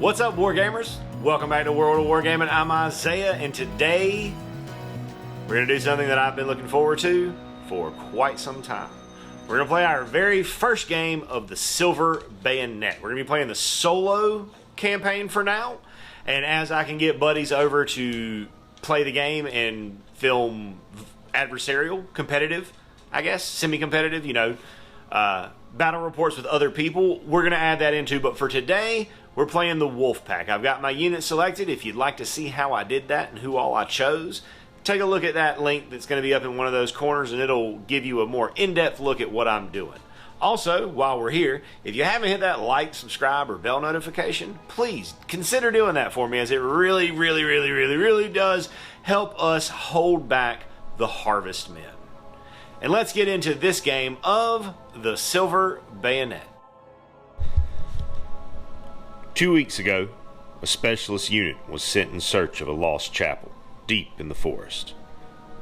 What's up, Wargamers? Welcome back to World of Wargaming. I'm Isaiah, and today we're going to do something that I've been looking forward to for quite some time. We're going to play our very first game of the Silver Bayonet. We're going to be playing the solo campaign for now, and as I can get buddies over to play the game and film adversarial, competitive, I guess, semi-competitive, you know, battle reports with other people, we're going to add that into, but for today, we're playing the Wolf Pack. I've got my unit selected. If you'd like to see how I did that and who all I chose, take a look at that link that's going to be up in one of those corners, and it'll give you a more in-depth look at what I'm doing. Also, while we're here, if you haven't hit that like, subscribe, or bell notification, please consider doing that for me, as it really does help us hold back the Harvest Men. And let's get into this game of the Silver Bayonet. 2 weeks ago, a specialist unit was sent in search of a lost chapel deep in the forest.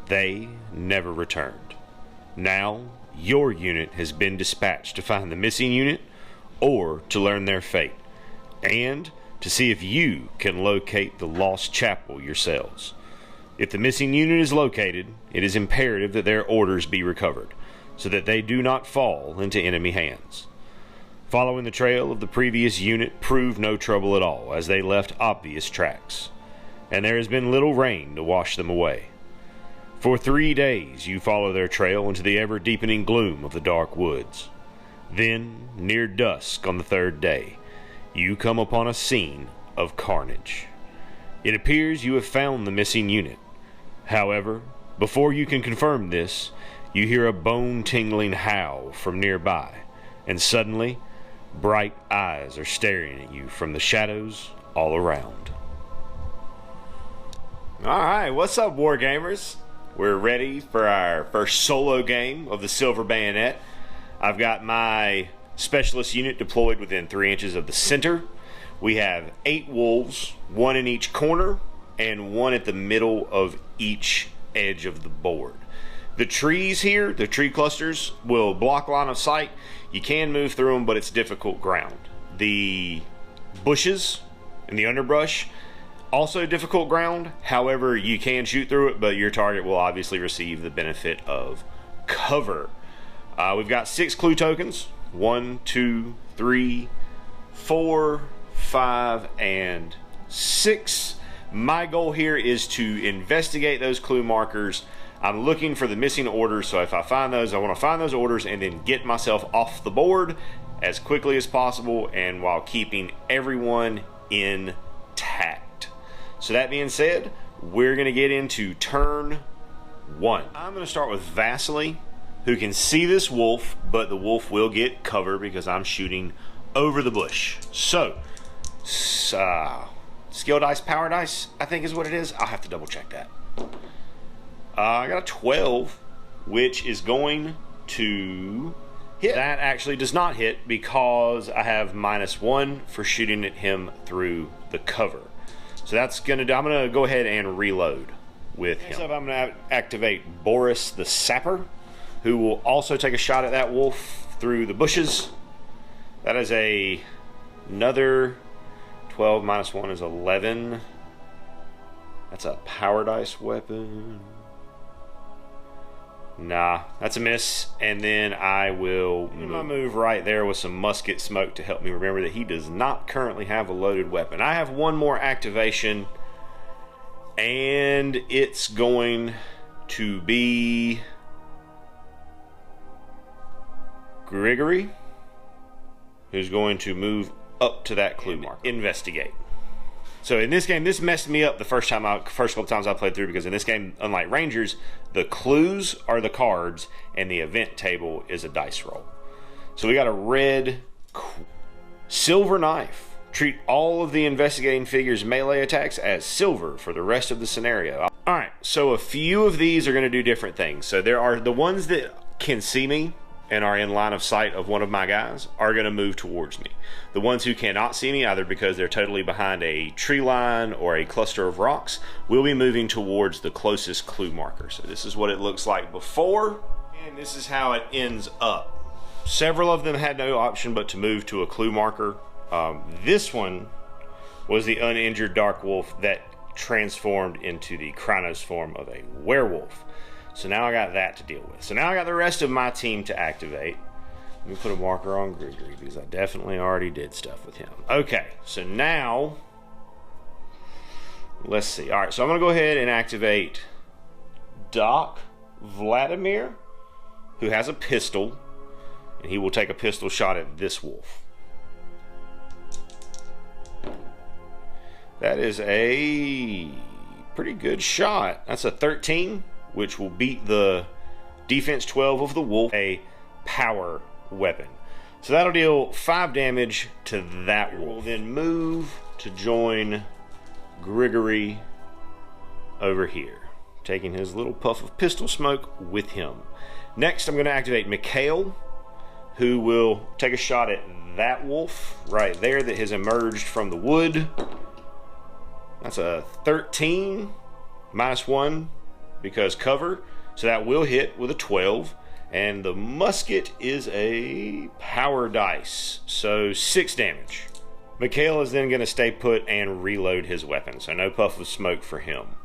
They never returned. Now, your unit has been dispatched to find the missing unit or to learn their fate, and to see if you can locate the lost chapel yourselves. If the missing unit is located, it is imperative that their orders be recovered, so that they do not fall into enemy hands. Following the trail of the previous unit proved no trouble at all, as they left obvious tracks, and there has been little rain to wash them away. For 3 days you follow their trail into the ever-deepening gloom of the dark woods. Then, near dusk on the third day, you come upon a scene of carnage. It appears you have found the missing unit. However, before you can confirm this, you hear a bone-tingling howl from nearby, and suddenly, bright eyes are staring at you from the shadows all around. Alright, what's up, Wargamers? We're ready for our first solo game of the Silver Bayonet. I've got my specialist unit deployed within 3 inches of the center. We have 8 wolves, 1 in each corner, and 1 at the middle of each edge of the board. The trees here, the tree clusters, will block line of sight. You can move through them, but it's difficult ground. The bushes and the underbrush, also difficult ground. However, you can shoot through it, but your target will obviously receive the benefit of cover. We've got 6 clue tokens. 1, 2, 3, 4, 5, and 6. My goal here is to investigate those clue markers. I'm looking for the missing orders, so if I find those, I want to find those orders and then get myself off the board as quickly as possible, and while keeping everyone intact. So that being said, we're going to get into turn 1. I'm going to start with Vasily, who can see this wolf, but the wolf will get cover because I'm shooting over the bush. So, skill dice, power dice, I think is what it is. I'll have to double check that. I got a 12, which is going to hit. That actually does not hit because I have -1 for shooting at him through the cover. So that's gonna do. I'm gonna go ahead and reload with him. Next up, I'm gonna activate Boris the Sapper, who will also take a shot at that wolf through the bushes. That is another 12 -1 is 11. That's a power dice weapon. Nah, that's a miss. And then I will move right there with some musket smoke to help me remember that he does not currently have a loaded weapon. I have one more activation, and it's going to be Grigory, who's going to move up to that clue mark. Investigate. So in this game, this messed me up the first couple times I played through, because in this game, unlike Rangers, the clues are the cards and the event table is a dice roll. So we got a red silver knife. Treat all of the investigating figures' melee attacks as silver for the rest of the scenario. Alright, so a few of these are going to do different things. So there are the ones that can see me and are in line of sight of one of my guys are going to move towards me. The ones who cannot see me, either because they're totally behind a tree line or a cluster of rocks, will be moving towards the closest clue marker. So this is what it looks like before, and this is how it ends up. Several of them had no option but to move to a clue marker. This one was the uninjured dark wolf that transformed into the Chronos form of a werewolf. So now I got that to deal with. So now I got the rest of my team to activate. Let me put a marker on Gregory because I definitely already did stuff with him. Okay, so now let's see. All right, so I'm going to go ahead and activate Doc Vladimir, who has a pistol, and he will take a pistol shot at this wolf. That is a pretty good shot. That's a 13, which will beat the defense 12 of the wolf, a power weapon. So that'll deal 5 damage to that wolf. We'll then move to join Grigory over here, taking his little puff of pistol smoke with him. Next, I'm going to activate Mikhail, who will take a shot at that wolf right there that has emerged from the wood. That's a 13 -1 because cover, so that will hit with a 12. And the musket is a power dice, so 6 damage. Mikhail is then going to stay put and reload his weapon, so no puff of smoke for him.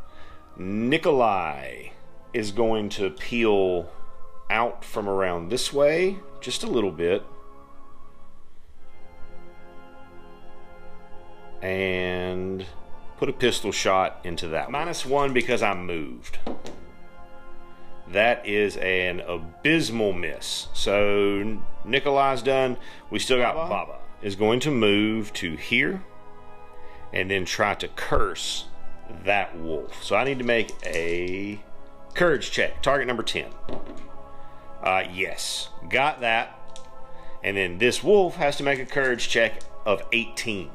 Nikolai is going to peel out from around this way, just a little bit. And put a pistol shot into that. -1 because I moved. That is an abysmal miss. So Nikolai's done. We still got Baba is going to move to here and then try to curse that wolf. So I need to make a courage check. Target number 10. Yes, got that. And then this wolf has to make a courage check of 18.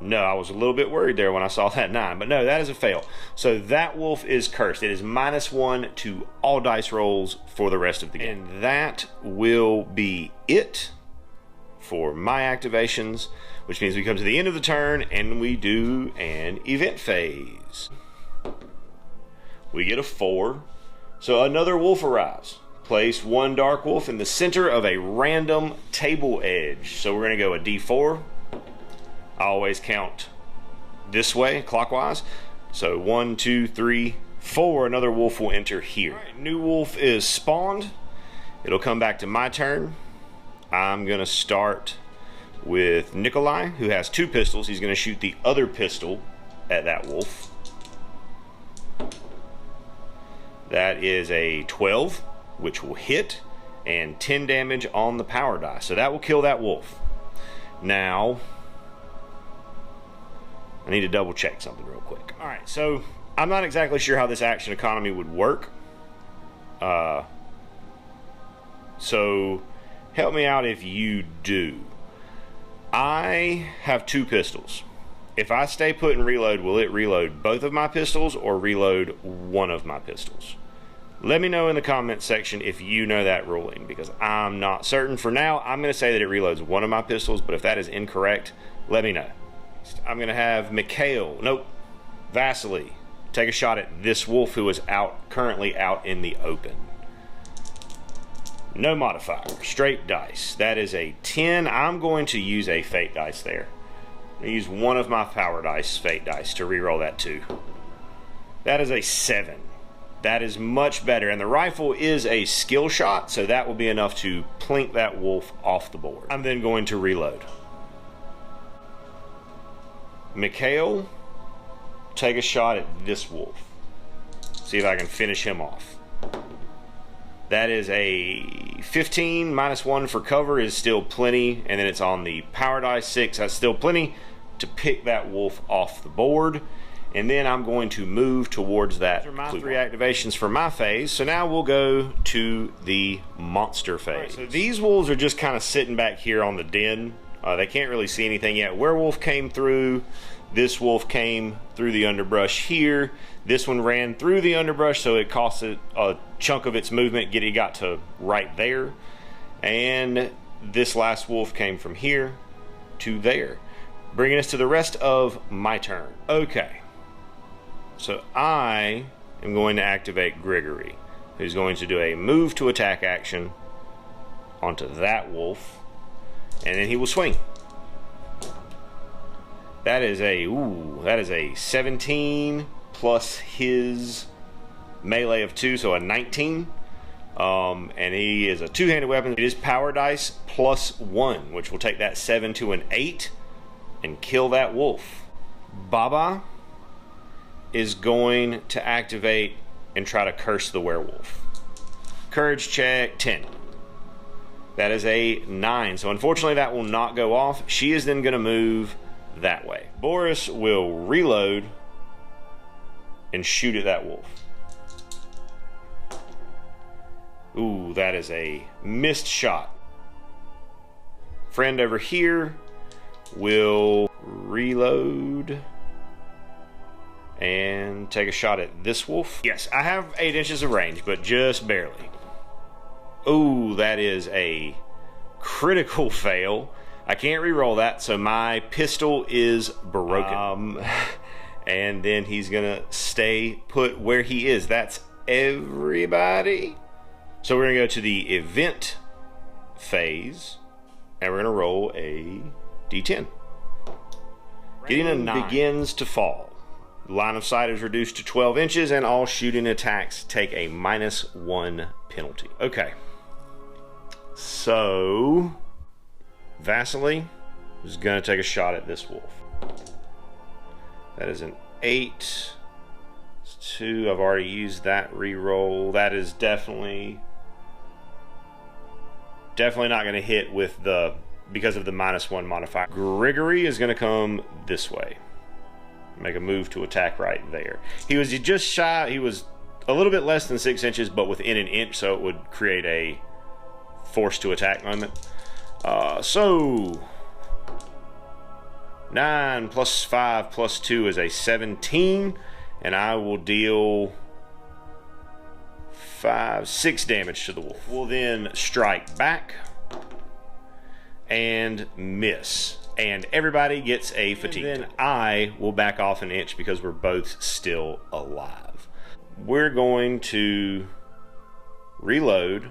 No, I was a little bit worried there when I saw that 9, but no, that is a fail. So that wolf is cursed. It is -1 to all dice rolls for the rest of the game. And that will be it for my activations, which means we come to the end of the turn and we do an event phase. We get a 4. So another wolf arrives. Place 1 dark wolf in the center of a random table edge. So we're going to go a D4. I always count this way, clockwise. So 1, 2, 3, 4. Another wolf will enter here. All right, new wolf is spawned. It'll come back to my turn. I'm going to start with Nikolai, who has 2 pistols. He's going to shoot the other pistol at that wolf. That is a 12, which will hit, and 10 damage on the power die. So that will kill that wolf. Now, I need to double check something real quick. All right, so I'm not exactly sure how this action economy would work. So help me out if you do. I have 2 pistols. If I stay put and reload, will it reload both of my pistols or reload one of my pistols? Let me know in the comments section if you know that ruling, because I'm not certain. For now, I'm going to say that it reloads one of my pistols, but if that is incorrect, let me know. I'm going to have Vasily take a shot at this wolf who is currently out in the open. No modifier, straight dice. That is a 10. I'm going to use a fate dice there. I'm going to use one of my power dice, fate dice, to reroll that 2. That is a 7. That is much better, and the rifle is a skill shot, so that will be enough to plink that wolf off the board. I'm then going to reload. Mikhail, take a shot at this wolf. See if I can finish him off. That is a 15, -1 for cover is still plenty, and then it's on the power die 6. That's still plenty to pick that wolf off the board. And then I'm going to move towards that. Those are my 3 activations for my phase. So now we'll go to the monster phase. Right, so these wolves are just kind of sitting back here on the den. They can't really see anything yet. Werewolf came through. This wolf came through the underbrush here. This one ran through the underbrush, so it cost it a chunk of its movement. It got to right there. And this last wolf came from here to there, bringing us to the rest of my turn. Okay. So I am going to activate Grigory, who's going to do a move to attack action onto that wolf, and then he will swing. That is a 17 plus his melee of 2, so a 19. And he is a two-handed weapon. It is power dice plus 1, which will take that 7 to an 8 and kill that wolf. Baba is going to activate and try to curse the werewolf. Courage check 10. That is a 9. So unfortunately that will not go off. She is then going to move that way. Boris will reload and shoot at that wolf. Ooh, that is a missed shot. Friend over here will reload and take a shot at this wolf. Yes, I have 8 inches of range, but just barely. Ooh, that is a critical fail. I can't re-roll that, so my pistol is broken. And then he's gonna stay put where he is. That's everybody. So we're gonna go to the event phase, and we're gonna roll a d10. Getting a 9 begins to fall. Line of sight is reduced to 12 inches, and all shooting attacks take a -1 penalty. Okay. So Vasily is gonna take a shot at this wolf. That is an 8. It's 2. I've already used that re-roll. That is definitely not going to hit with the, because of the -1 modifier. Grigory is going to come this way. Make a move to attack right there. He was just shy. He was a little bit less than 6 inches, but within an inch, so it would create a force to attack moment. So 9 plus 5 plus 2 is a 17, and I will deal 6 damage to the wolf. We'll then strike back and miss, and everybody gets a fatigue. And then I will back off an inch because we're both still alive. We're going to reload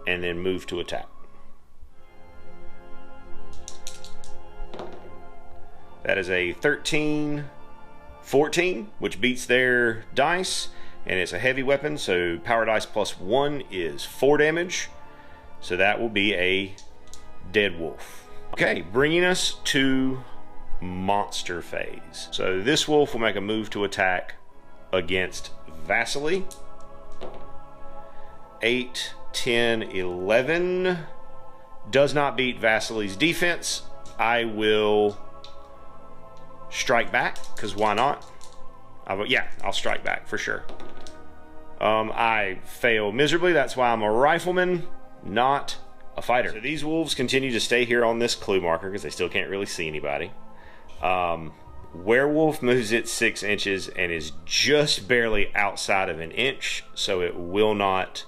and then move to attack. That is a 13, 14, which beats their dice, and it's a heavy weapon, so power dice plus 1 is 4 damage. So that will be a dead wolf. Okay, bringing us to monster phase. So this wolf will make a move to attack against Vasily. 8, 10, 11. Does not beat Vasily's defense. I will strike back, because why not? I'll strike back for sure. I fail miserably. That's why I'm a rifleman, not a fighter. So these wolves continue to stay here on this clue marker because they still can't really see anybody. Werewolf moves it 6 inches and is just barely outside of an inch, so it will not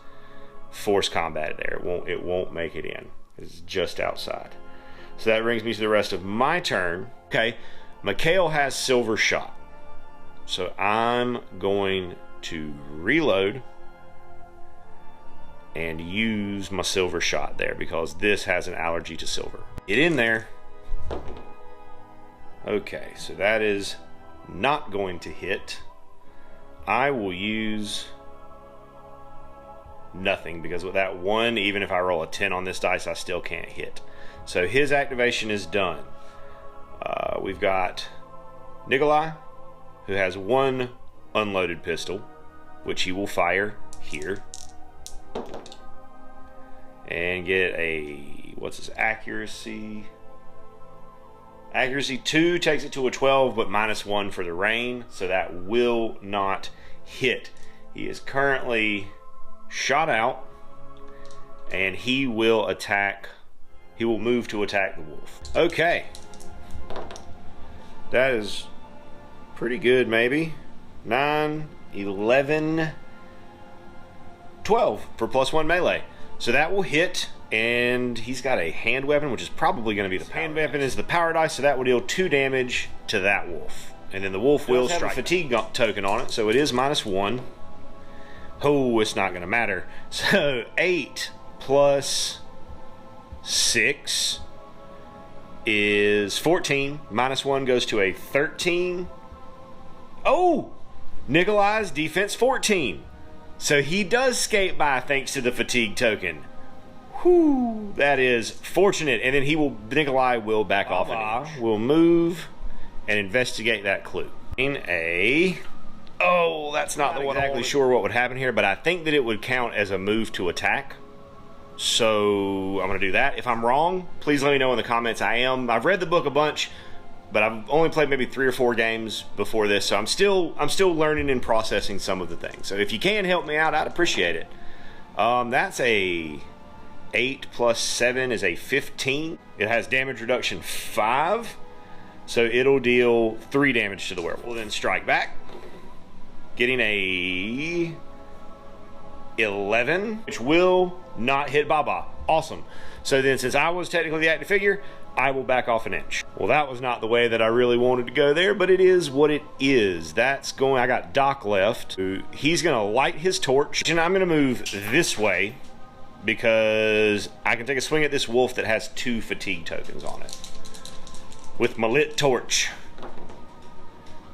force combat there. It won't make it in. It's just outside. So that brings me to the rest of my turn. Okay, Mikhail has silver shot, so I'm going to reload and use my silver shot there because this has an allergy to silver. Get in there. Okay, so that is not going to hit. I will use nothing because with that 1, even if I roll a 10 on this dice, I still can't hit. So his activation is done. We've got Nikolai, who has 1 unloaded pistol, which he will fire here. And get a, what's his accuracy? Accuracy 2 takes it to a 12, but -1 for the rain, so that will not hit. He is currently shot out, and he will attack. He will move to attack the wolf. Okay. That is pretty good, maybe. 9, 11, 12 for +1 melee. So that will hit, and he's got a hand weapon, which is probably going to be the hand weapon is the power dice, so that will deal 2 damage to that wolf. And then the wolf will strike. Have a fatigue token on it, so it is -1. Oh, it's not going to matter. So 8 plus 6 is 14. Minus 1 goes to a 13. Oh! Nikolai's defense 14. So he does skate by thanks to the fatigue token. Whew, that is fortunate. And then Nikolai will back off an inch. We'll move and investigate that clue. Oh, that's not the one. I'm not exactly sure what would happen here, but I think that it would count as a move to attack. So I'm going to do that. If I'm wrong, please let me know in the comments. I've read the book a bunch, but I've only played maybe 3 or 4 games before this, so I'm still learning and processing some of the things. So if you can help me out, I'd appreciate it. That's a 8 plus 7 is a 15. It has damage reduction 5, so it'll deal 3 damage to the werewolf. We'll then strike back, getting a 11, which will not hit Baba. Awesome. So then, since I was technically the active figure, I will back off an inch. Well, that was not the way that I really wanted to go there, but it is what it is. I got Doc left. He's gonna light his torch, and I'm gonna move this way because I can take a swing at this wolf that has 2 fatigue tokens on it with my lit torch.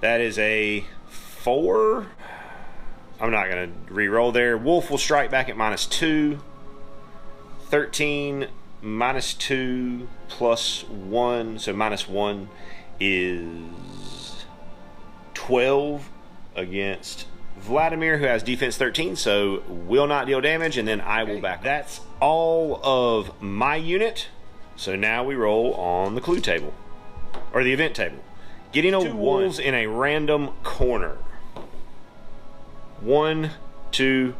That is a 4. I'm not going to re-roll there. Wolf will strike back at minus 2. 13 minus 2 plus 1. So minus 1 is 12 against Vladimir, who has defense 13. So will not deal damage, and then I will back. That's all of my unit. So now we roll on the clue table, or the event table. Getting a 2 wolves in a random corner. 1, 2,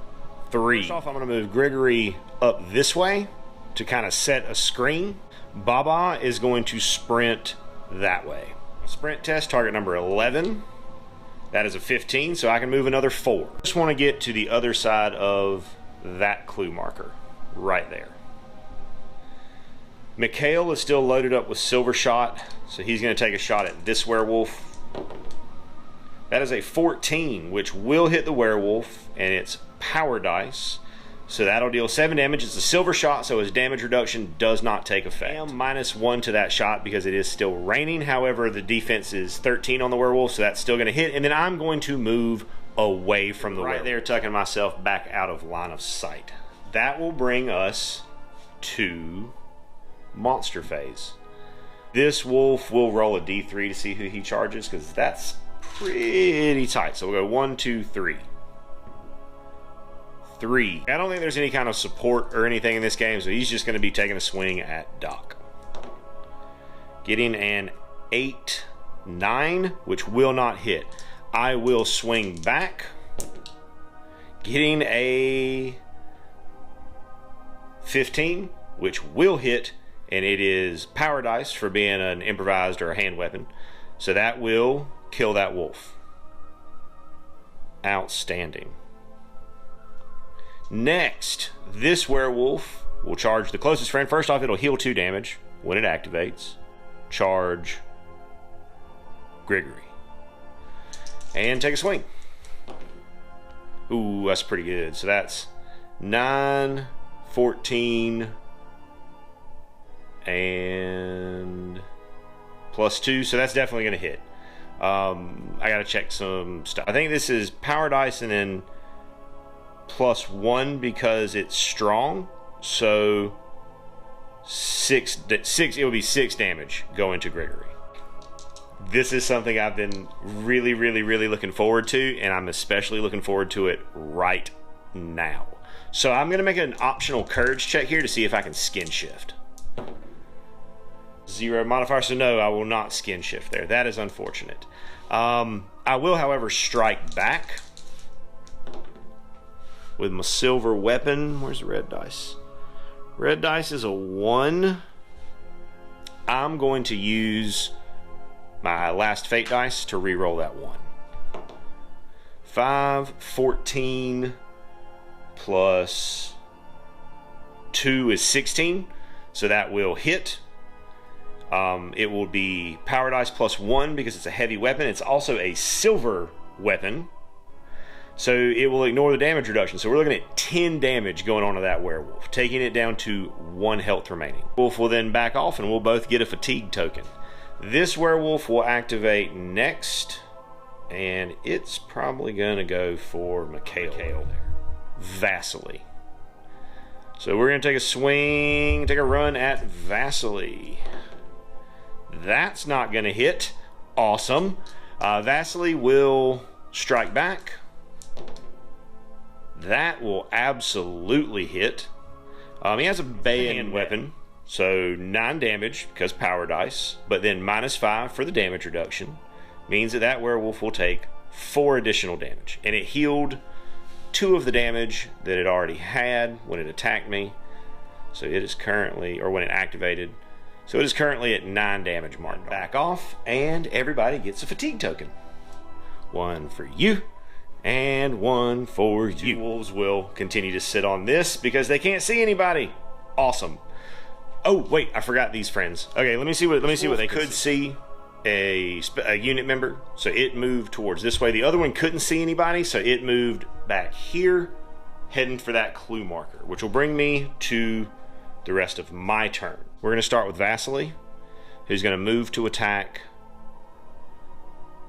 3. First off, I'm going to move Gregory up this way to kind of set a screen. Baba is going to sprint that way. Sprint test, target number 11. That is a 15, so I can move another 4. Just want to get to the other side of that clue marker, right there. Mikhail is still loaded up with silver shot, so he's going to take a shot at this werewolf. That is a 14, which will hit the werewolf, and it's power dice. So that'll deal 7 damage. It's a silver shot, so his damage reduction does not take effect. I am minus 1 to that shot because it is still raining. However, the defense is 13 on the werewolf, so that's still going to hit. And then I'm going to move away from the werewolf. Right there, tucking myself back out of line of sight. That will bring us to monster phase. This wolf will roll a d3 to see who he charges, because that's pretty tight. So we'll go 1, 2, 3. 3. I don't think there's any kind of support or anything in this game, so he's just going to be taking a swing at Doc. Getting an 8, 9, which will not hit. I will swing back. Getting a 15, which will hit, and it is power dice for being an improvised or a hand weapon. So that will kill that wolf. Outstanding. Next, this werewolf will charge the closest friend. First off, it'll heal 2 damage when it activates. Charge Gregory. And take a swing. Ooh, that's pretty good. So that's 9, 14, and plus 2. So that's definitely going to hit. I got to check some stuff. I think this is power dice and then plus 1 because it's strong. So 6 it will be 6 damage going to Gregory. This is something I've been really looking forward to, and I'm especially looking forward to it right now. So I'm going to make an optional courage check here to see if I can skin shift. 0 modifier, so no, I will not skin shift there. That is unfortunate. I will, however, strike back with my silver weapon. Where's the red dice? Red dice is a 1. I'm going to use my last fate dice to re-roll that 1. 5, 14 plus 2 is 16, so that will hit. It will be power dice plus 1 because it's a heavy weapon. It's also a silver weapon. So it will ignore the damage reduction. So we're looking at 10 damage going on to that werewolf, taking it down to 1 health remaining. Wolf will then back off and we'll both get a fatigue token. This werewolf will activate next, and it's probably going to go for Mikhail there. Vasily. So we're going to take a swing, take a run at Vasily. That's not going to hit. Awesome. Vasily will strike back. That will absolutely hit. He has a bayonet weapon, so 9 damage because power dice, but then -5 for the damage reduction means that that werewolf will take 4 additional damage. And it healed 2 of the damage that it already had when it attacked me. So it is currently, or when it activated, so it is currently at 9 damage mark. Back off, and everybody gets a fatigue token. 1 for you, and 1 for you. Wolves will continue to sit on this because they can't see anybody. Awesome. Oh wait, I forgot these friends. Okay, let me see what they could see. A unit member, so it moved towards this way. The other one couldn't see anybody, so it moved back here, heading for that clue marker, which will bring me to the rest of my turn. We're going to start with Vasily, who's going to move to attack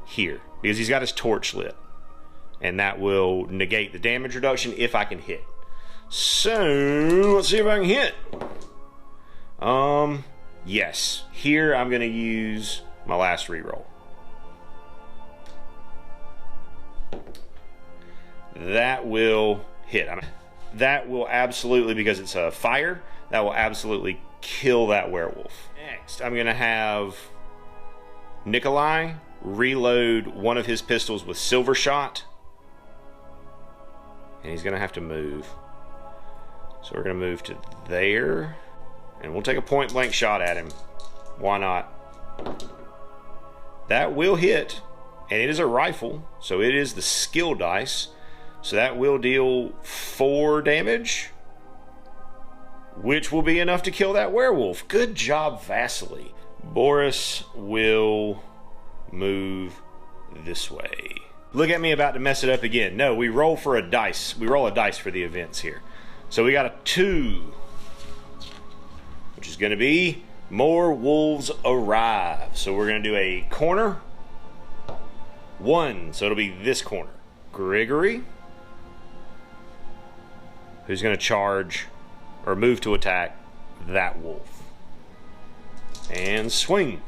here because he's got his torch lit, and that will negate the damage reduction if I can hit. So let's see if I can hit. Yes, here I'm going to use my last reroll. That will hit. That will absolutely, because it's a fire, that will absolutely kill that werewolf. Next, I'm going to have Nikolai reload one of his pistols with silver shot. And he's going to have to move. So we're going to move to there. And we'll take a point blank shot at him. Why not? That will hit, and it is a rifle, so it is the skill dice. So that will deal 4 damage, which will be enough to kill that werewolf. Good job, Vasily. Boris will move this way. Look at me about to mess it up again. No, we roll for a dice. We roll a dice for the events here. So we got a 2, which is going to be more wolves arrive. So we're going to do a corner. 1, so it'll be this corner. Grigory, who's going to charge or move to attack that wolf. And swing.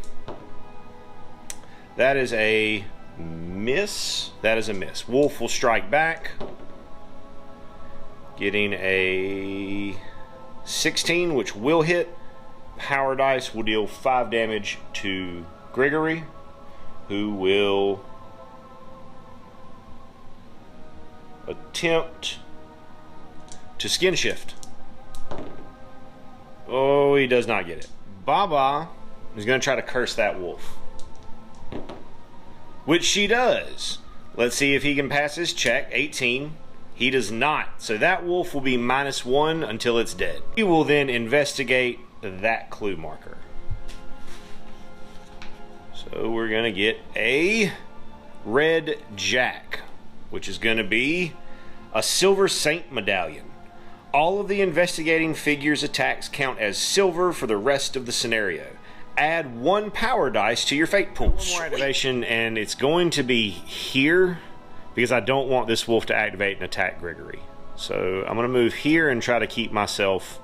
That is a miss. That is a miss. Wolf will strike back, getting a 16, which will hit. Power dice will deal 5 damage to Grigory, who will attempt to skin shift. Oh, he does not get it. Baba is going to try to curse that wolf, which she does. Let's see if he can pass his check. 18. He does not. So that wolf will be -1 until it's dead. He will then investigate that clue marker. So we're going to get a red jack, which is going to be a silver saint medallion. All of the investigating figures attacks count as silver for the rest of the scenario. Add 1 power dice to your fate pool. One more activation, and it's going to be here because I don't want this wolf to activate and attack Grigory. So I'm going to move here and try to keep myself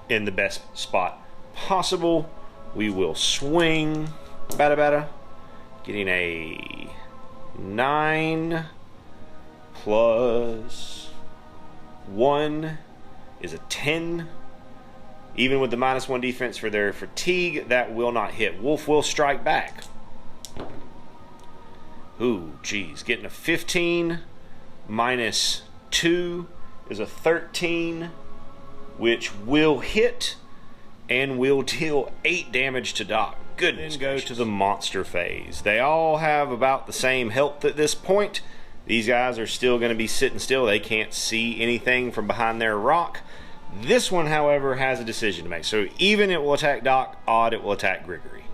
in the best spot possible. We will swing. Bada, getting a 9 plus 1 is a 10. Even with the -1 defense for their fatigue, that will not hit. Wolf will strike back. Ooh, geez. Getting a 15 minus 2 is a 13, which will hit and will deal 8 damage to Doc. Goodness. Then go to the monster phase. They all have about the same health at this point. These guys are still going to be sitting still. They can't see anything from behind their rock. This one, however, has a decision to make. So even, it will attack Doc. Odd, it will attack Grigory.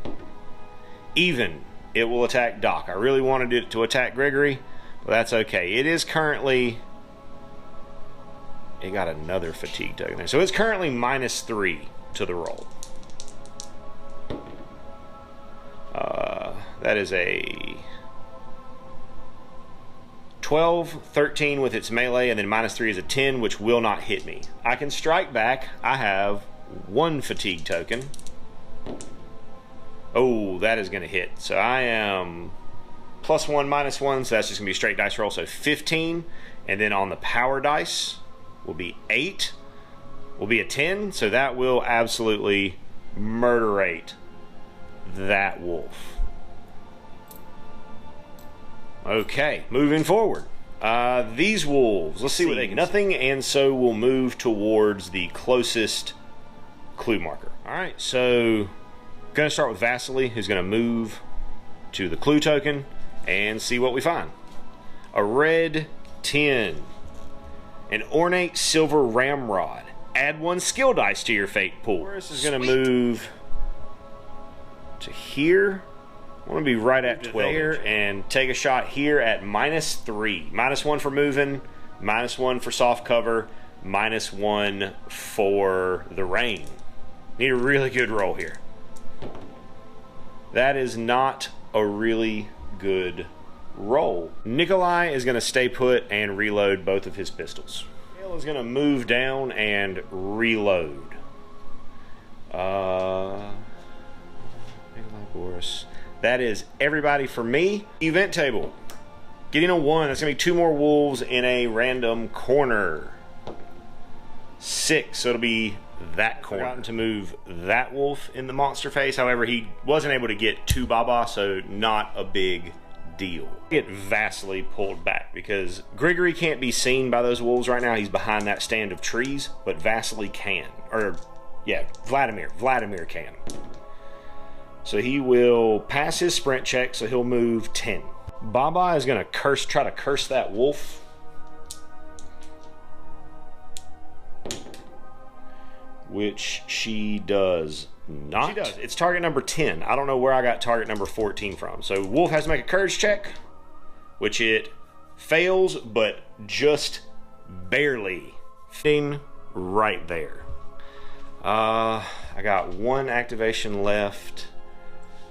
Even, it will attack Doc. I really wanted it to attack Grigory, Well, that's okay. It is currently... It got another fatigue token there. So it's currently -3 to the roll. That is a 12, 13 with its melee, and then -3 is a 10, which will not hit me. I can strike back. I have 1 fatigue token. Oh, that is going to hit. So I am +1, -1, so that's just going to be a straight dice roll. So 15, and then on the power dice will be 8, will be a 10, so that will absolutely murderate that wolf. Okay, moving forward. These wolves, let's see what they can. Nothing, and so we'll move towards the closest clue marker. Alright, so going to start with Vasily, who's going to move to the clue token and see what we find. A red 10. An ornate silver ramrod. Add 1 skill dice to your fate pool. Boris is going to move to here. I want to be right at 12 there and take a shot here at -3. -1 for moving, -1 for soft cover, -1 for the rain. Need a really good roll here. That is not a really good roll. Nikolai is going to stay put and reload both of his pistols. Hale is going to move down and reload. Nikolai, Boris. That is everybody for me. Event table. Getting a 1. That's going to be 2 more wolves in a random corner. 6. So it'll be that corner. Forgotten to move that wolf in the monster phase. However, he wasn't able to get to Baba, so not a big deal. Get vastly pulled back because Grigory can't be seen by those wolves right now. He's behind that stand of trees, but Vasily can. Or, yeah, Vladimir can. So he will pass his sprint check, so he'll move 10. Baba is going to try to curse that wolf. Which she does not. She does. It's target number 10. I don't know where I got target number 14 from. So wolf has to make a courage check, which it fails, but just barely. Fitting right there. I got 1 activation left.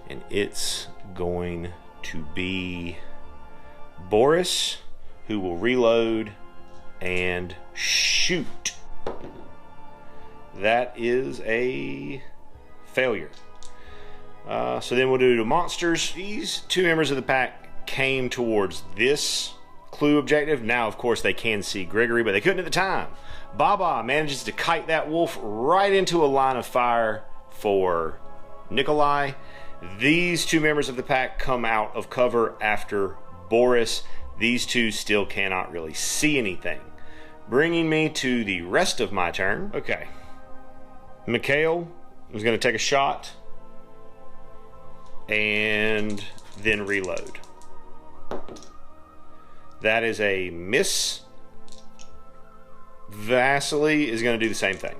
And it's going to be Boris, who will reload and shoot. That is a failure. So then we'll do the monsters. These 2 members of the pack came towards this clue objective. Now, of course, they can see Grigory, but they couldn't at the time. Baba manages to kite that wolf right into a line of fire for Nikolai. These 2 members of the pack come out of cover after Boris. These 2 still cannot really see anything. Bringing me to the rest of my turn. Okay. Mikhail is going to take a shot and then reload. That is a miss. Vasily is going to do the same thing.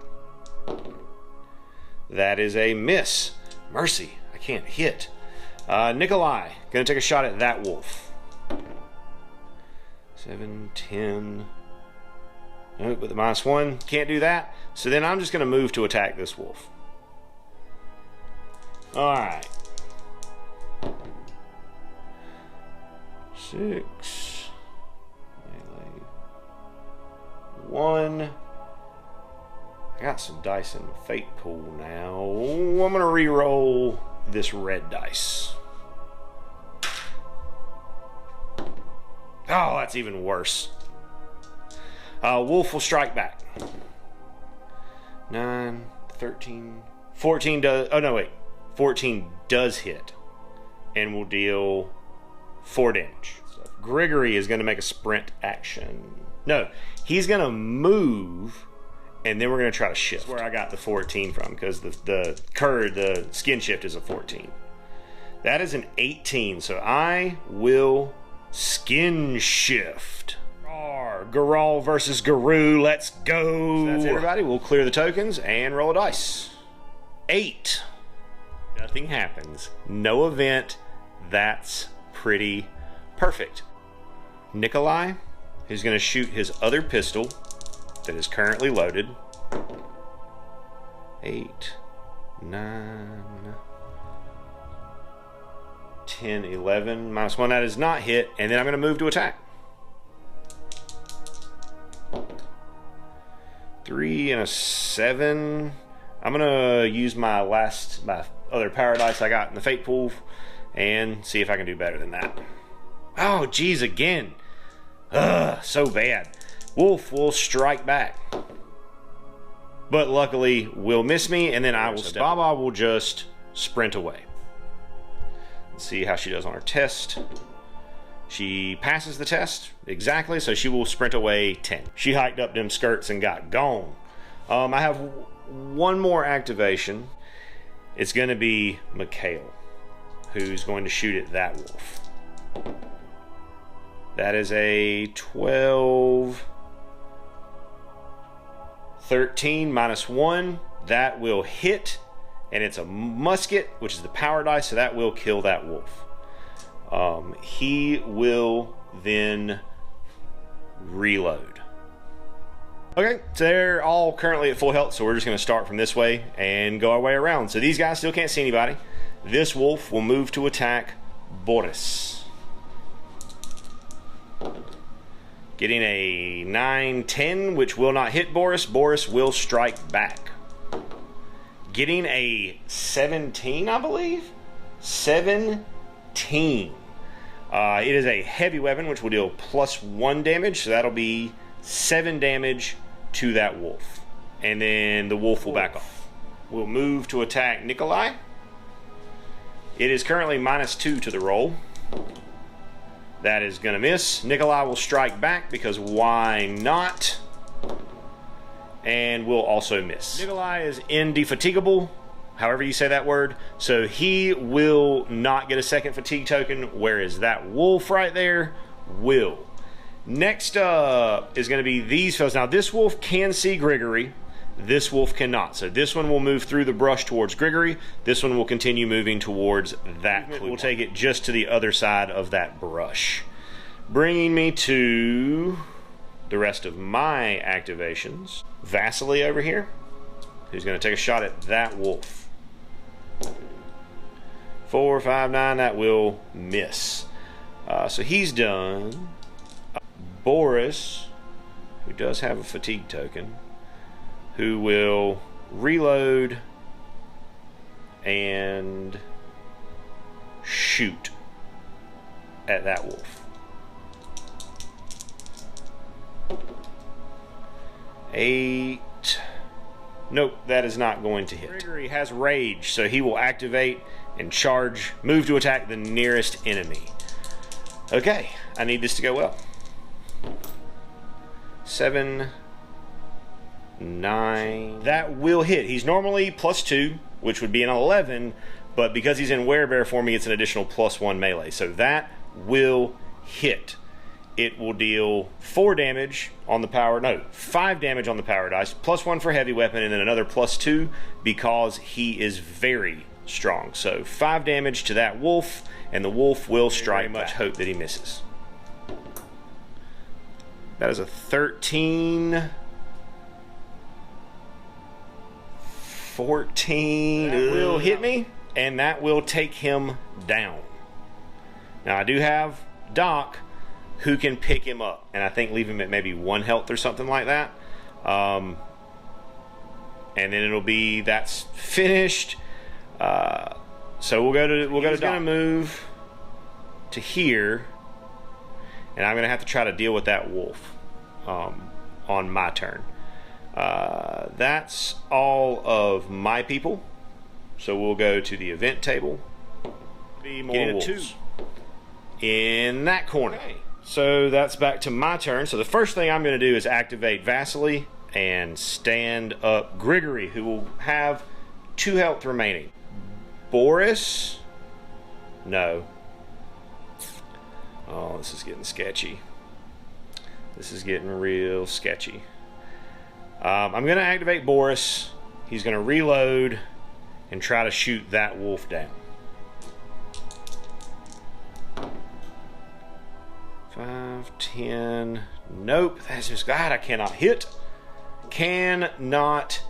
That is a miss. Mercy. Can't hit. Nikolai gonna take a shot at that wolf. 7, 10. Nope, with the -1, can't do that. So then I'm just gonna move to attack this wolf. Alright. 6. Melee. 1. I got some dice in the fate pool now. I'm gonna re-roll this red dice. Oh, that's even worse. Wolf will strike back. 9, 13, 14 does... Oh, no, wait. 14 does hit. And will deal 4 damage. So Grigory is going to make a sprint action. No, he's going to move... And then we're going to try to shift. That's where I got the 14 from, because the skin shift is a 14. That is an 18, so I will skin shift. Garal versus Guru, let's go. So that's everybody. We'll clear the tokens and roll a dice. 8. Nothing happens. No event. That's pretty perfect. Nikolai, who's going to shoot his other pistol that is currently loaded. 8, 9, 10, 11, -1. That is not hit, and then I'm going to move to attack. 3 and a 7. I'm going to use my other power dice I got in the fate pool and see if I can do better than that. Oh, geez, again. Ugh, so bad. Wolf will strike back, but luckily will miss me, and then I will step. Baba will just sprint away. Let's see how she does on her test. She passes the test exactly, so she will sprint away 10. She hiked up them skirts and got gone. I have one more activation. It's going to be Mikhail, who's going to shoot at that wolf. That is a 12, 13 -1. That will hit, and it's a musket, which is the power dice, so that will kill that wolf. He will then reload. Okay, so they're all currently at full health, so we're just going to start from this way and go our way around. So these guys still can't see anybody. This wolf will move to attack Boris. Getting a 9, 10, which will not hit Boris. Boris will strike back. Getting a 17, I believe? 17. It is a heavy weapon, which will deal +1 damage, so that'll be 7 damage to that wolf. And then the wolf will back off. We'll move to attack Nikolai. It is currently -2 to the roll. That is going to miss. Nikolai will strike back because why not? And will also miss. Nikolai is indefatigable, however you say that word, so he will not get a second fatigue token, whereas that wolf right there will. Next up is going to be these fellas. Now this wolf can see Grigory. This wolf cannot. So this one will move through the brush towards Grigory. This one will continue moving towards that clue. We'll take it just to the other side of that brush. Bringing me to the rest of my activations. Vasily over here, who's going to take a shot at that wolf. 4, 5, 9, that will miss. So he's done. Boris, who does have a fatigue token, who will reload and shoot at that wolf. 8. Nope, that is not going to hit. Grigory has rage, so he will activate and charge, move to attack the nearest enemy. Okay, I need this to go well. 7, 9. That will hit. He's normally +2, which would be an 11, but because he's in werebear for me, it's an additional +1 melee. So that will hit. It will deal 4 damage on the power, no, 5 damage on the power dice, +1 for heavy weapon, and then another +2 because he is very strong. So 5 damage to that wolf, and the wolf will strike. Very much hope that he misses. That is a 13. 14. That will hit me, and that will take him down. Now I do have Doc, who can pick him up, and I think leave him at maybe 1 health or something like that. And then it'll be, that's finished. So we'll go to Doc. He's gonna move to here, and I'm gonna have to try to deal with that wolf on my turn. That's all of my people. So we'll go to the event table. Be more wolves in that corner. Okay. So that's back to my turn. So the first thing I'm going to do is activate Vasily and stand up Grigory, who will have 2 health remaining. Boris? No. Oh, this is getting sketchy. This is getting real sketchy. I'm going to activate Boris. He's going to reload and try to shoot that wolf down. 5. 5, 10. Nope. That's just, God, I cannot hit. Cannot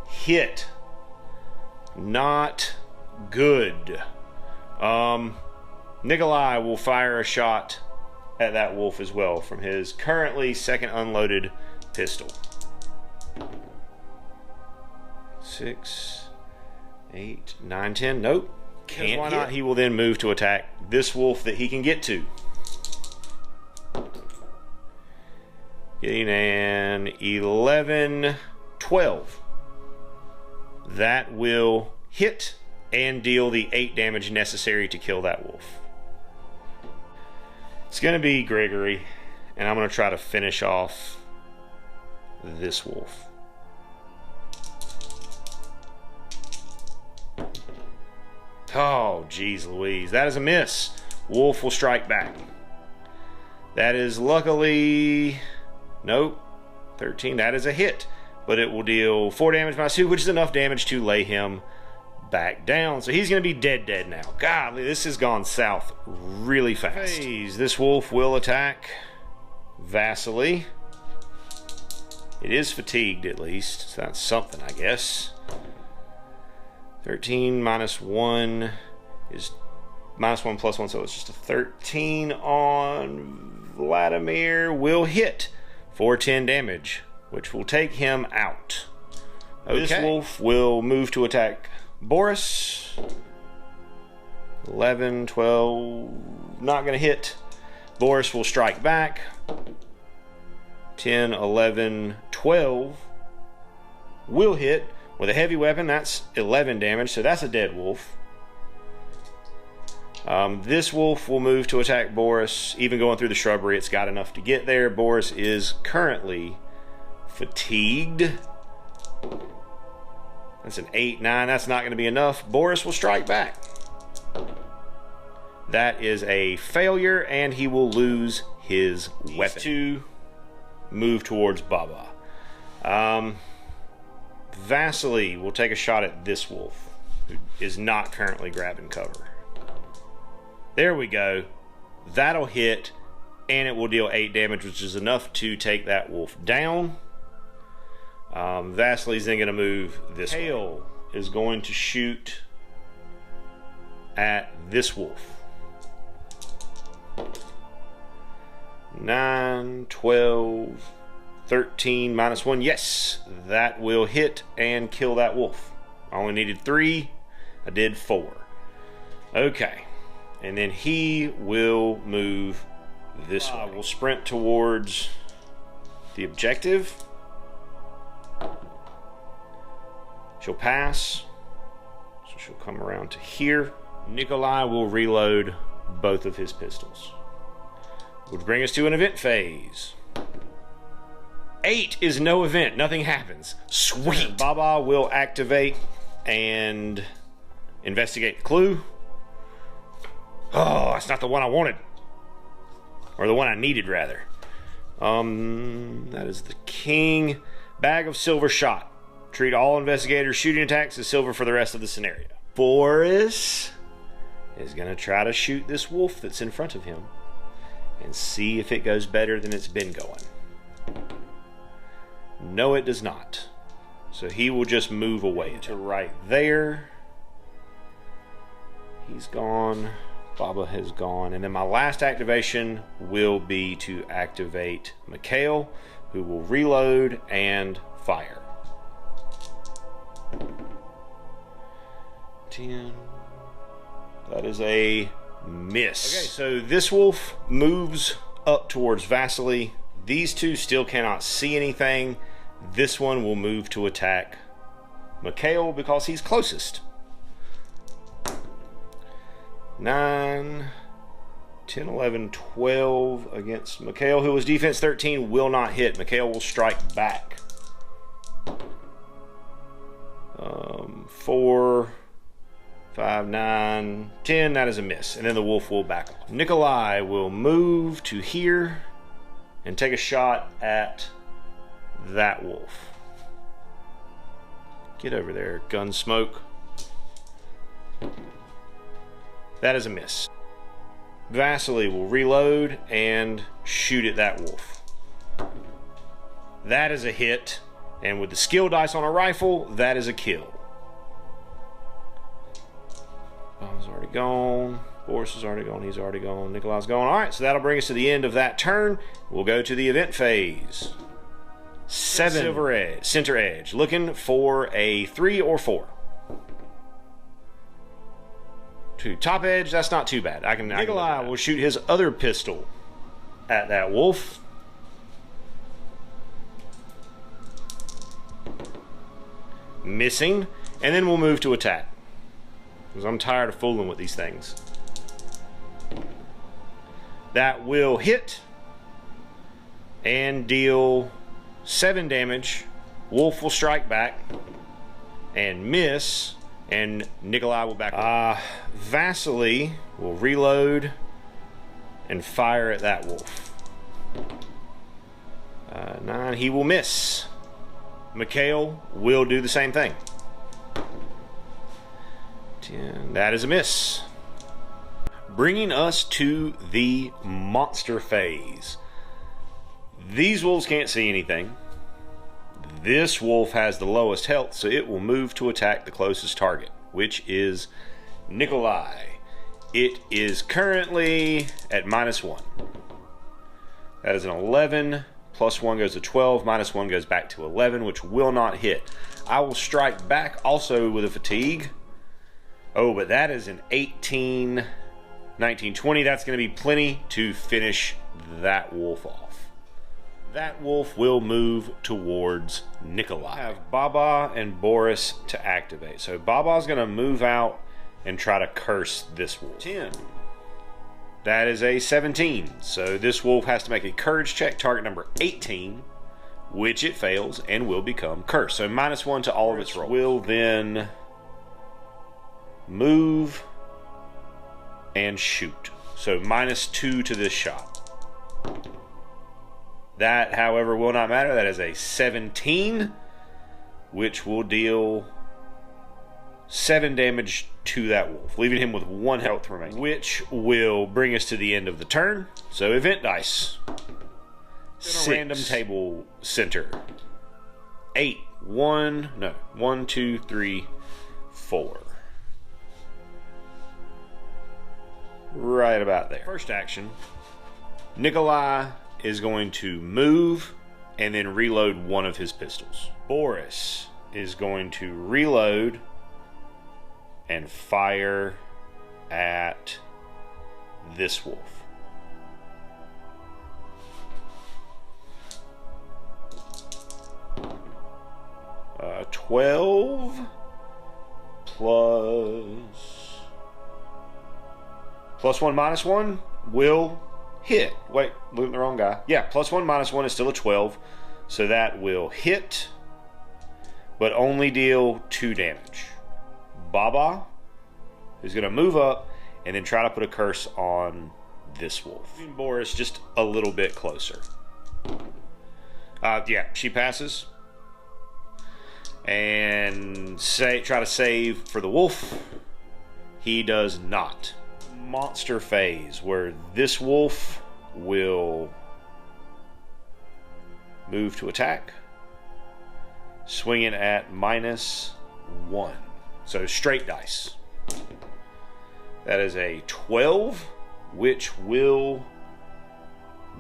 hit. Not good. Nikolai will fire a shot at that wolf as well from his currently second unloaded pistol. 6, 8, 9, 10. Nope. Can't. Why not? He will then move to attack this wolf that he can get to. Getting an 11, 12. That will hit and deal the 8 damage necessary to kill that wolf. It's going to be Gregory, and I'm going to try to finish off this wolf. Oh, geez Louise. That is a miss. Wolf will strike back. That is luckily... Nope. 13. That is a hit. But it will deal 4 damage minus 2, which is enough damage to lay him back down. So he's going to be dead now. Golly, this has gone south really fast. This wolf will attack Vasily. It is fatigued at least. So that's something, I guess. 13 minus 1 is minus 1 plus 1, so it's just a 13 on Vladimir. Will hit for 10 damage, which will take him out. Okay. This wolf will move to attack Boris. 11, 12, not going to hit. Boris will strike back. 10, 11, 12 will hit. With a heavy weapon, that's 11 damage, so that's a dead wolf. This wolf will move to attack Boris. Even going through the shrubbery, it's got enough to get there. Boris is currently fatigued. That's an 8, 9. That's not going to be enough. Boris will strike back. That is a failure, and he will lose his weapon. To move towards Baba. Vasily will take a shot at this wolf, who is not currently grabbing cover. There we go. That'll hit, and it will deal 8 damage, which is enough to take that wolf down. Vasily's then going to move this way. Hale is going to shoot at this wolf. 9, 12, 13 minus 1. Yes, that will hit and kill that wolf. I only needed 3. I did 4. Okay. And then he will move this way. We'll sprint towards the objective. She'll pass. So she'll come around to here. Nikolai will reload both of his pistols. Which brings us to an event phase. 8 is no event. Nothing happens. Sweet. Baba will activate and investigate the clue. Oh, that's not the one I wanted. Or the one I needed, rather. That is the king. Bag of silver shot. Treat all investigators' shooting attacks as silver for the rest of the scenario. Boris is going to try to shoot this wolf that's in front of him and see if it goes better than it's been going. No, it does not. So he will just move away to right there. He's gone. Baba has gone. And then my last activation will be to activate Mikhail, who will reload and fire. 10. That is a miss. Okay, so this wolf moves up towards Vasily. These two still cannot see anything. This one will move to attack Mikhail because he's closest. 9, 10, 11, 12 against Mikhail, who was defense 13, will not hit. Mikhail will strike back. 4, 5, 9, 10. That is a miss. And then the wolf will back off. Nikolai will move to here and take a shot at that wolf. Get over there, Gunsmoke. That is a miss. Vasily will reload and shoot at that wolf. That is a hit, and with the skill dice on a rifle, that is a kill. Bob's already gone. Boris is already gone. He's already gone. Nikolai's gone. All right, so that'll bring us to the end of that turn. We'll go to the event phase. 7 silver edge, center edge, looking for a 3 or 4. 2 top edge. That's not too bad. Nikolai will shoot his other pistol at that wolf. Missing, and then we'll move to attack, because I'm tired of fooling with these things. That will hit and deal 7 damage. Wolf will strike back and miss, and Nikolai will back. Vasily will reload and fire at that wolf. 9, he will miss. Mikhail will do the same thing. 10, that is a miss. Bringing us to the monster phase. These wolves can't see anything. This wolf has the lowest health, so it will move to attack the closest target, which is Nikolai. It is currently at -1. That is an 11. +1 goes to 12, -1 goes back to 11, which will not hit. I will strike back also with a fatigue. Oh, but that is an 18, 19, 20. That's going to be plenty to finish that wolf off. That wolf will move towards Nikolai. I have Baba and Boris to activate. So Baba's going to move out and try to curse this wolf. 10. That is a 17. So this wolf has to make a courage check, target number 18, which it fails and will become cursed. So -1 to all of its rolls. Will then move and shoot. So -2 to this shot. That, however, will not matter. That is a 17, which will deal 7 damage to that wolf, leaving him with 1 health remaining, which will bring us to the end of the turn. So event dice. 6. Random table center. 8. 1, 2, 3, 4. Right about there. First action, Nikolai is going to move and then reload one of his pistols. Boris is going to reload and fire at this wolf. Uh, 12 +1 -1 will hit. Wait, looking at the wrong guy. Yeah, +1 -1 is still a 12, so that will hit, but only deal 2 damage. Baba is going to move up and then try to put a curse on this wolf. Boris just a little bit closer. Yeah, she passes. And try to save for the wolf. He does not. Monster phase, where this wolf will move to attack, swinging at -1. So straight dice. That is a 12, which will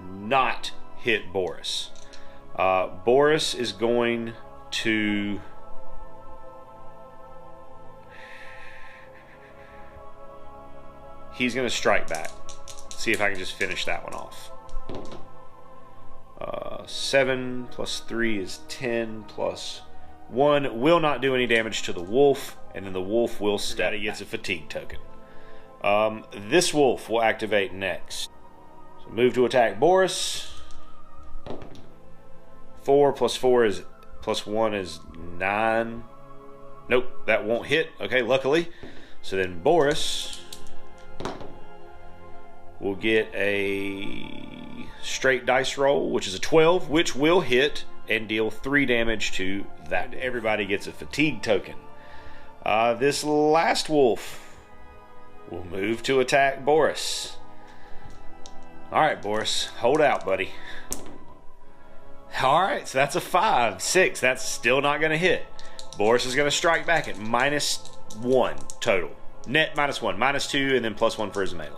not hit Boris. Boris is going to he's going to strike back. See if I can just finish that one off. 7 + 3 is 10 +1 will not do any damage to the wolf, and then the wolf will step. He gets a fatigue token. This wolf will activate next. So move to attack Boris. 4 + 4 is +1 is 9. Nope, that won't hit. Okay, luckily. So then Boris will get a straight dice roll, which is a 12, which will hit and deal 3 damage to that. Everybody gets a fatigue token. This last wolf will move to attack Boris. Alright, Boris. Hold out, buddy. Alright, so that's a 5. 6. That's still not going to hit. Boris is going to strike back at -1 total. Net -1. -2 and then +1 for his melee.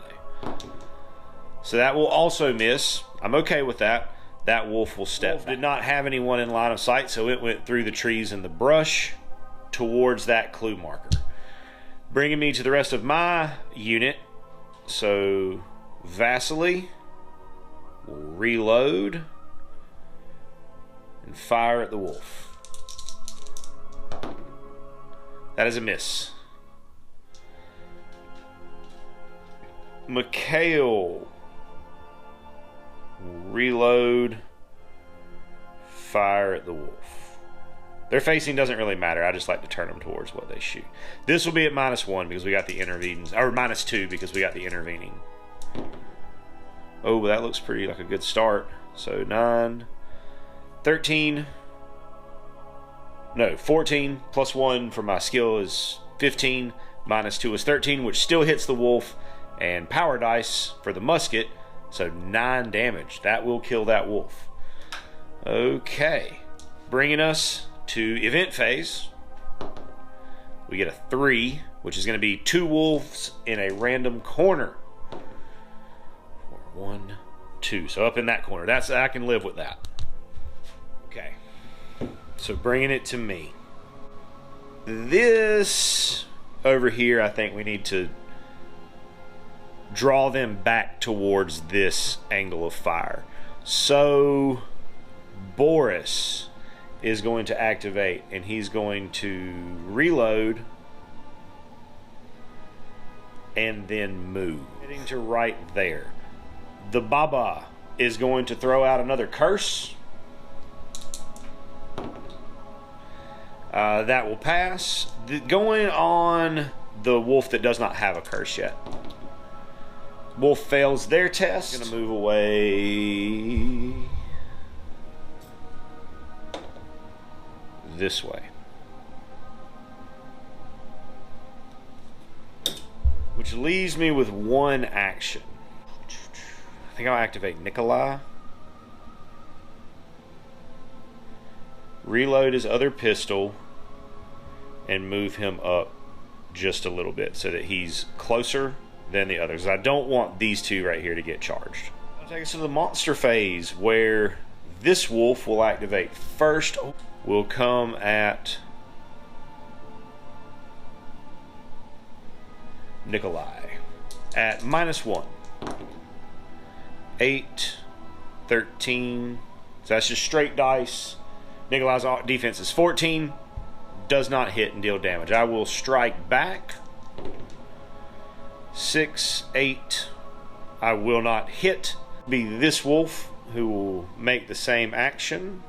So that will also miss. I'm okay with that. That wolf will step. Wolf did not have anyone in line of sight, so it went through the trees and the brush towards that clue marker. Bringing me to the rest of my unit. So Vasily will reload and fire at the wolf. That is a miss. Mikhail, reload, fire at the wolf. Their facing doesn't really matter. I just like to turn them towards what they shoot. This will be at -1 because we got the intervening, or -2 because we got the intervening. Oh, but that looks pretty like a good start. So 9, 13, no, 14 +1 for my skill is 15, -2 is 13, which still hits the wolf, and power dice for the musket, so 9 damage. That will kill that wolf. Okay, bringing us to event phase. We get a 3, which is going to be 2 wolves in a random corner. 1, 2. So up in that corner. I can live with that. Okay. So bringing it to me. This over here, I think we need to draw them back towards this angle of fire. So Boris is going to activate, and he's going to reload and then move. Heading to right there. The Baba is going to throw out another curse. That will pass. Going on the wolf that does not have a curse yet. Wolf fails their test. Gonna move away this way. Which leaves me with 1 action. I think I'll activate Nikolai. Reload his other pistol and move him up just a little bit so that he's closer than the others. I don't want these 2 right here to get charged. I'll take us to the monster phase where this wolf will activate first. Will come at Nikolai at -1. 8, 13. So that's just straight dice. Nikolai's defense is 14. Does not hit and deal damage. I will strike back. 6, 8. I will not hit. Be this wolf who will make the same action.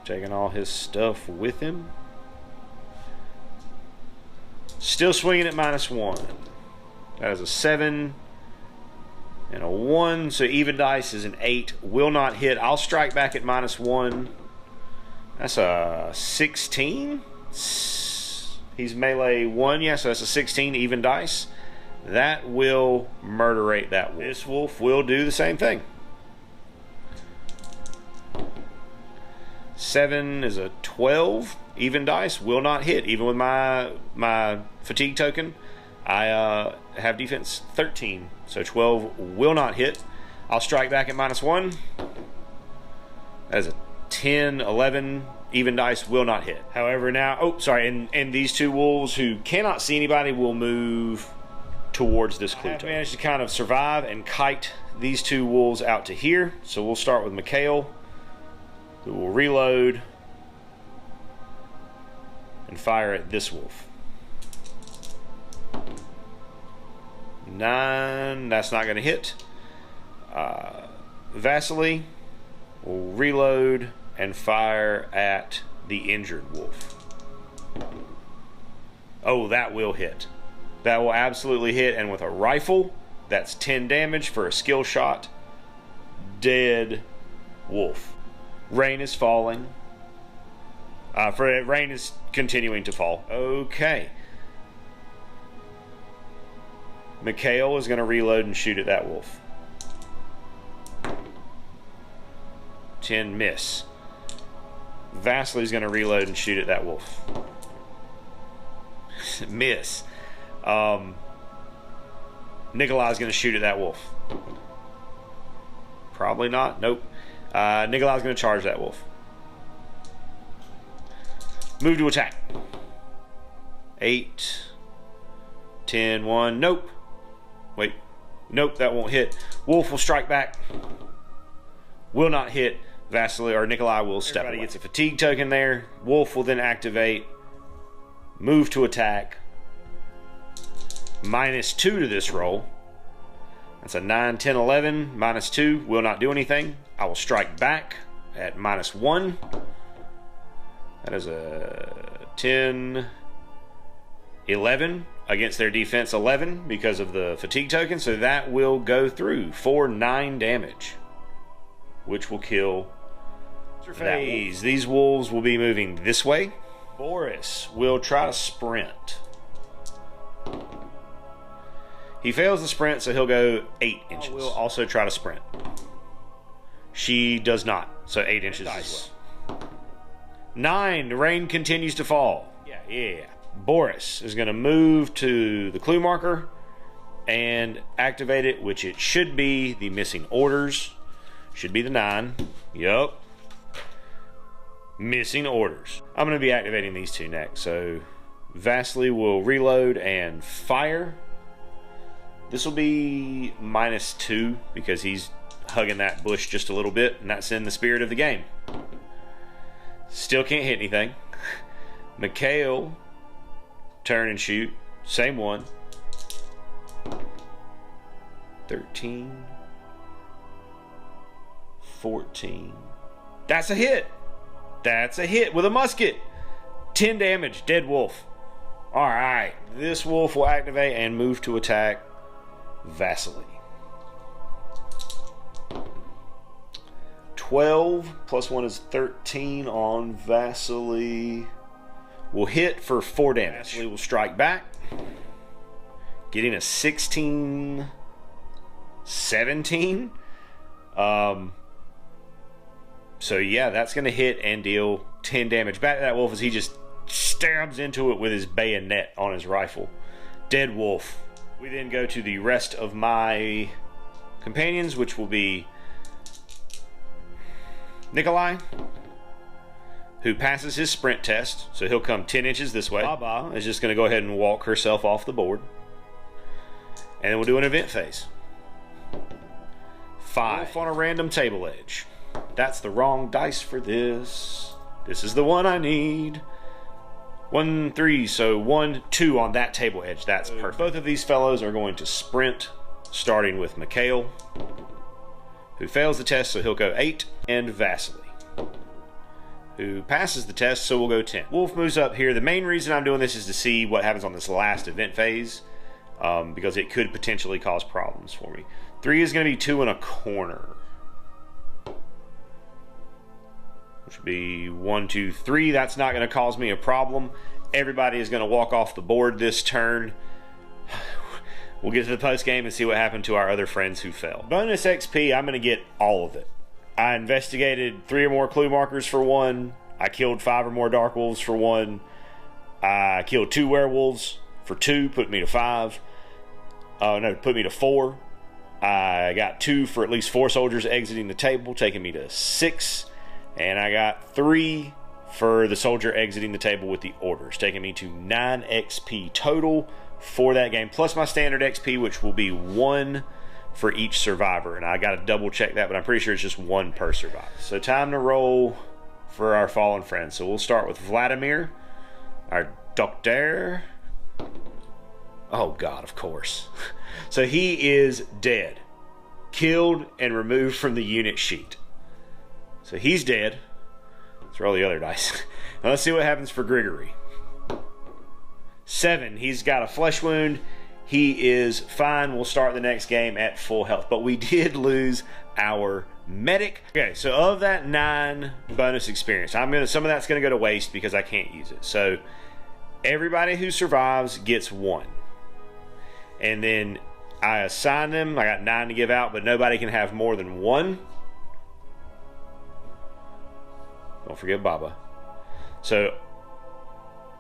Taking all his stuff with him. Still swinging at -1. That is a 7 and a 1. So even dice is an 8. Will not hit. I'll strike back at -1. That's a 16. He's melee 1. Yeah, so that's a 16 even dice. That will murderate that wolf. This wolf will do the same thing. 7 is a 12 even dice. Will not hit. Even with my fatigue token, I have defense 13. So 12 will not hit. I'll strike back at -1. That is a 10, 11. Even dice will not hit. However, now, oh, sorry, and these 2 wolves who cannot see anybody will move towards this clue. I managed to kind of survive and kite these 2 wolves out to here. So we'll start with Mikhail, who will reload and fire at this wolf. 9, that's not going to hit. Vasily will reload and fire at the injured wolf. Oh, that will hit. That will absolutely hit, and with a rifle, that's 10 damage for a skill shot. Dead wolf. Rain is falling. Rain is continuing to fall. Okay. Mikhail is going to reload and shoot at that wolf. 10 miss. Vasily's going to reload and shoot at that wolf. Miss. Nikolai's going to shoot at that wolf. Probably not. Nope. Nikolai's going to charge that wolf. Move to attack. 8, 10, 1. Nope. Wait. Nope, that won't hit. Wolf will strike back. Will not hit. Vasily or Nikolai will step away. Gets a fatigue token there. Wolf will then activate. Move to attack. -2 to this roll. That's a 9, 10, 11. -2 will not do anything. I will strike back at -1. That is a 10, 11 against their defense 11 because of the fatigue token. So that will go through for 9 damage, which will kill phase. These wolves will be moving this way. Boris will try to sprint. He fails the sprint, so he'll go 8 inches. Will also try to sprint. She does not, so 8 inches as well. 9, the rain continues to fall. Yeah. Boris is going to move to the clue marker and activate it, which it should be the missing orders. Should be the 9. Yup. Missing orders. I'm going to be activating these two next. So Vasily will reload and fire. This will be -2 because he's hugging that bush just a little bit, and that's in the spirit of the game. Still can't hit anything. Mikhail, turn and shoot. Same one. 13. 14. That's a hit. That's a hit with a musket. 10 damage. Dead wolf. Alright. This wolf will activate and move to attack Vasily. 12 plus 1 is 13 on Vasily. Will hit for 4 damage. Vasily will strike back, getting a 16, 17. So yeah, that's going to hit and deal 10 damage back to that wolf as he just stabs into it with his bayonet on his rifle. Dead wolf. We then go to the rest of my companions, which will be Nikolai, who passes his sprint test, so he'll come 10 inches this way. Baba is just going to go ahead and walk herself off the board. And then we'll do an event phase. 5. Wolf on a random table edge. That's the wrong dice for this. This is the one I need. 1, 3, so 1, 2 on that table edge. That's perfect. Both of these fellows are going to sprint, starting with Mikhail, who fails the test, so he'll go 8, and Vasily, who passes the test, so we'll go 10. Wolf moves up here. The main reason I'm doing this is to see what happens on this last event phase, because it could potentially cause problems for me. 3 is going to be 2 in a corner, which would be 1, 2, 3. That's not going to cause me a problem. Everybody is going to walk off the board this turn. We'll get to the post game and see what happened to our other friends who fell. Bonus XP, I'm going to get all of it. I investigated 3 or more clue markers for 1. I killed 5 or more dark wolves for 1. I killed 2 werewolves for 2, put me to 5. Put me to 4. I got 2 for at least 4 soldiers exiting the table, taking me to 6. And I got 3 for the soldier exiting the table with the orders, taking me to 9 XP total for that game, plus my standard XP, which will be 1 for each survivor. And I got to double check that, but I'm pretty sure it's just 1 per survivor. So time to roll for our fallen friends. So we'll start with Vladimir, our doctor. Oh God, of course. So he is dead, killed and removed from the unit sheet. So he's dead. Let's roll the other dice. Now let's see what happens for Grigory. 7. He's got a flesh wound. He is fine. We'll start the next game at full health. But we did lose our medic. Okay, so of that 9 bonus experience, some of that's going to go to waste because I can't use it. So everybody who survives gets 1. And then I assigned them. I got 9 to give out, but nobody can have more than 1. Don't forget Baba. So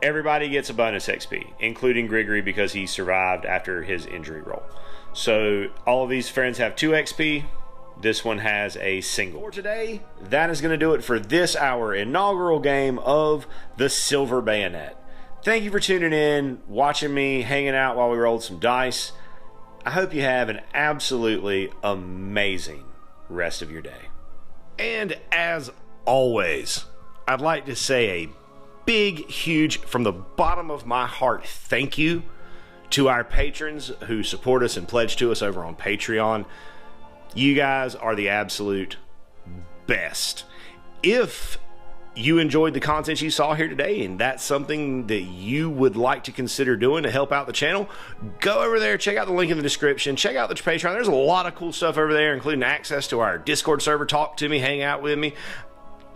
everybody gets a bonus XP, including Grigory because he survived after his injury roll. So all of these friends have 2 XP. This one has a single. For today, that is going to do it for this our inaugural game of the Silver Bayonet. Thank you for tuning in, watching me, hanging out while we rolled some dice. I hope you have an absolutely amazing rest of your day. And as always, I'd like to say a big, huge, from the bottom of my heart, thank you to our patrons who support us and pledge to us over on Patreon. You guys are the absolute best. If you enjoyed the content you saw here today and that's something that you would like to consider doing to help out the channel, go over there, check out the link in the description, check out the Patreon. There's a lot of cool stuff over there, including access to our Discord server, talk to me, hang out with me,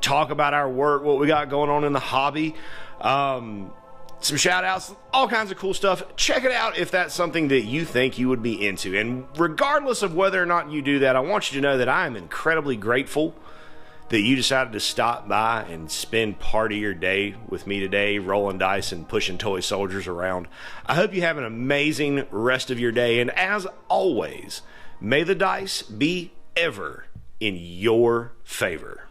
talk about our work, what we got going on in the hobby, some shout outs, all kinds of cool stuff. Check it out if that's something that you think you would be into. And regardless of whether or not you do that, I want you to know that I am incredibly grateful that you decided to stop by and spend part of your day with me today, rolling dice and pushing toy soldiers around. I hope you have an amazing rest of your day. And as always, may the dice be ever in your favor.